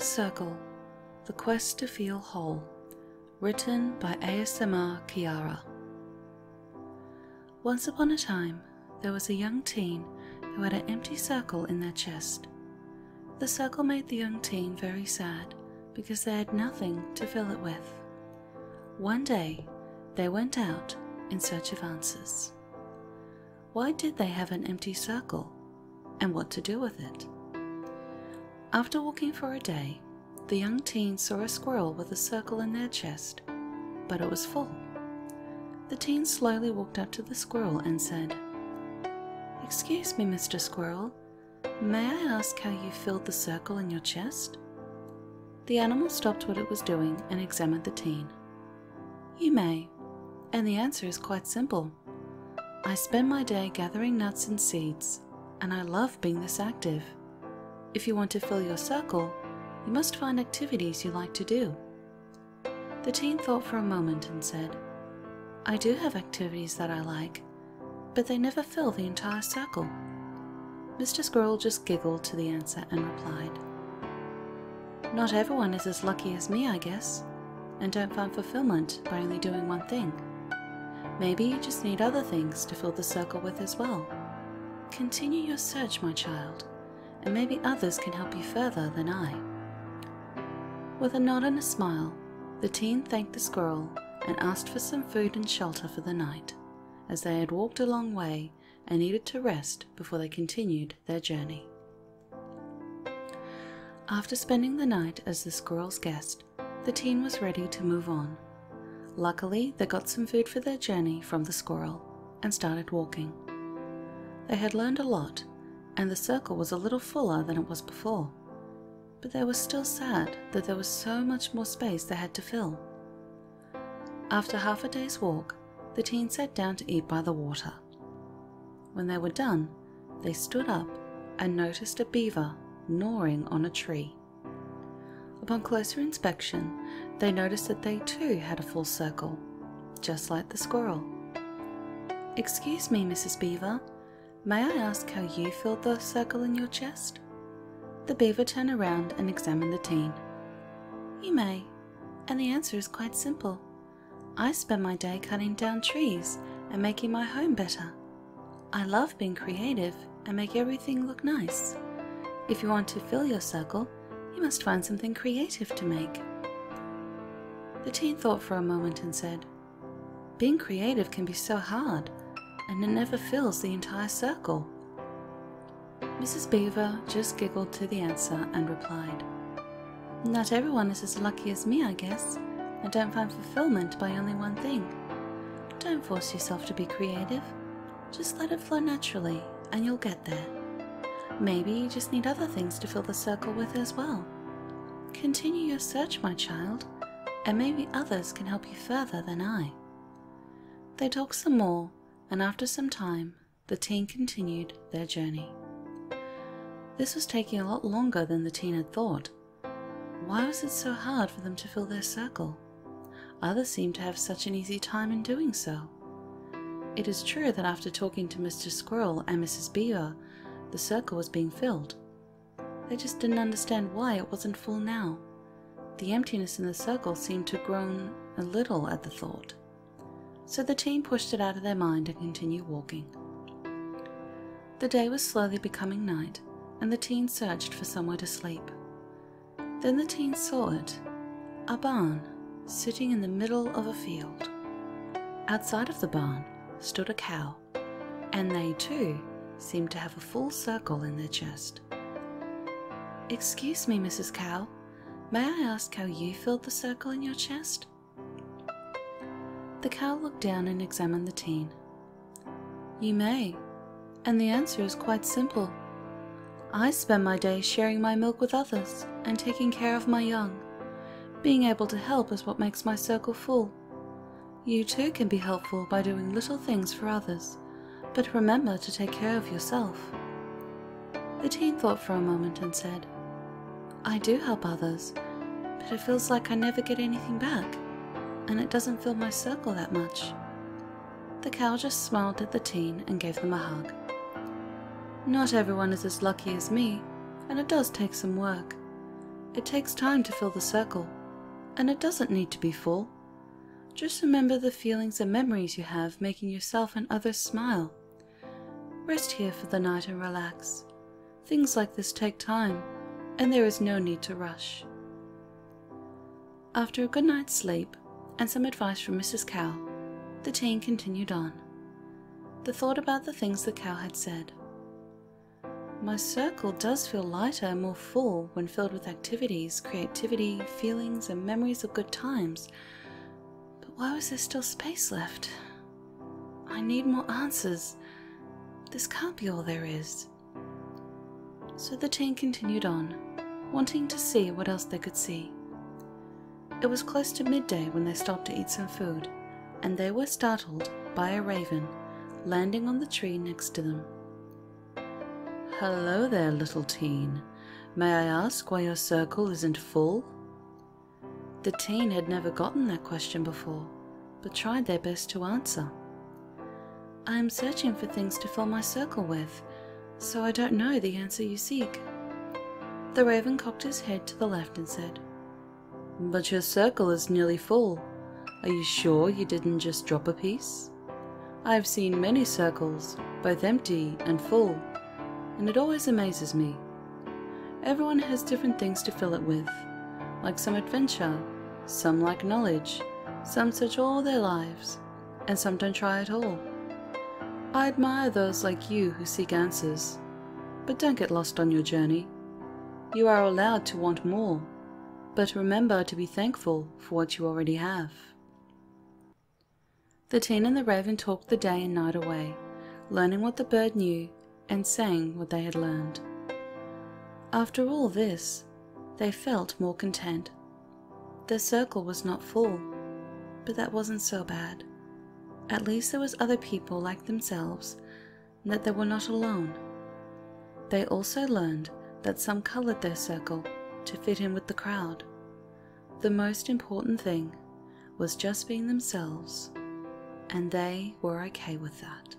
Circle, The Quest to Feel Whole, written by ASMR Kiara. Once upon a time, there was a young teen who had an empty circle in their chest. The circle made the young teen very sad because they had nothing to fill it with. One day, they went out in search of answers. Why did they have an empty circle, and what to do with it? After walking for a day, the young teen saw a squirrel with a circle in their chest, but it was full. The teen slowly walked up to the squirrel and said, "Excuse me, Mr. Squirrel, may I ask how you filled the circle in your chest?" The animal stopped what it was doing and examined the teen. "You may, and the answer is quite simple. I spend my day gathering nuts and seeds, and I love being this active. If you want to fill your circle, you must find activities you like to do." The teen thought for a moment and said, "I do have activities that I like, but they never fill the entire circle." Mr. Squirrel just giggled to the answer and replied, "Not everyone is as lucky as me, I guess, and don't find fulfillment by only doing one thing. Maybe you just need other things to fill the circle with as well. Continue your search, my child, and maybe others can help you further than I." With a nod and a smile, the teen thanked the squirrel and asked for some food and shelter for the night, as they had walked a long way and needed to rest before they continued their journey. After spending the night as the squirrel's guest, the teen was ready to move on. Luckily, they got some food for their journey from the squirrel and started walking. They had learned a lot, and the circle was a little fuller than it was before, but they were still sad that there was so much more space they had to fill. After half a day's walk, the teen sat down to eat by the water. When they were done, they stood up and noticed a beaver gnawing on a tree. Upon closer inspection, they noticed that they too had a full circle, just like the squirrel. "Excuse me, Mrs. Beaver, may I ask how you filled the circle in your chest?" The beaver turned around and examined the teen. "You may, and the answer is quite simple. I spend my day cutting down trees and making my home better. I love being creative and make everything look nice. If you want to fill your circle, you must find something creative to make." The teen thought for a moment and said, "Being creative can be so hard, and it never fills the entire circle." Mrs. Beaver just giggled to the answer and replied, "Not everyone is as lucky as me, I guess, and don't find fulfillment by only one thing. Don't force yourself to be creative. Just let it flow naturally, and you'll get there. Maybe you just need other things to fill the circle with as well. Continue your search, my child, and maybe others can help you further than I." They talked some more, and after some time, the teen continued their journey. This was taking a lot longer than the teen had thought. Why was it so hard for them to fill their circle? Others seemed to have such an easy time in doing so. It is true that after talking to Mr. Squirrel and Mrs. Beaver, the circle was being filled. They just didn't understand why it wasn't full now. The emptiness in the circle seemed to groan a little at the thought. So the teen pushed it out of their mind and continued walking. The day was slowly becoming night, and the teen searched for somewhere to sleep. Then the teen saw it, a barn, sitting in the middle of a field. Outside of the barn stood a cow, and they too seemed to have a full circle in their chest. "Excuse me, Mrs. Cow, may I ask how you filled the circle in your chest?" The cow looked down and examined the teen. "You may, and the answer is quite simple. I spend my day sharing my milk with others and taking care of my young. Being able to help is what makes my circle full. You too can be helpful by doing little things for others, but remember to take care of yourself." The teen thought for a moment and said, "I do help others, but it feels like I never get anything back, and it doesn't fill my circle that much." The cow just smiled at the teen and gave them a hug. "Not everyone is as lucky as me, and it does take some work. It takes time to fill the circle, and it doesn't need to be full. Just remember the feelings and memories you have making yourself and others smile. Rest here for the night and relax. Things like this take time, and there is no need to rush. After a good night's sleep and some advice from Mrs. Cow, the teen continued on. The thought about the things the cow had said. My circle does feel lighter and more full when filled with activities, creativity, feelings, and memories of good times. But why was there still space left? I need more answers. This can't be all there is. So the teen continued on, wanting to see what else they could see. It was close to midday when they stopped to eat some food, and they were startled by a raven landing on the tree next to them. Hello there, little teen. May I ask why your circle isn't full? The teen had never gotten that question before, but tried their best to answer. I am searching for things to fill my circle with, so I don't know the answer you seek. The raven cocked his head to the left and said, But your circle is nearly full. Are you sure you didn't just drop a piece? I have seen many circles, both empty and full, and it always amazes me. Everyone has different things to fill it with, like some adventure, some like knowledge, some search all their lives, and some don't try at all. I admire those like you who seek answers, but don't get lost on your journey. You are allowed to want more, but remember to be thankful for what you already have. The teen and the raven talked the day and night away, learning what the bird knew and saying what they had learned. After all this, they felt more content. Their circle was not full, but that wasn't so bad. At least there was other people like themselves, and that they were not alone. They also learned that some colored their circle to fit in with the crowd. The most important thing was just being themselves, and they were okay with that.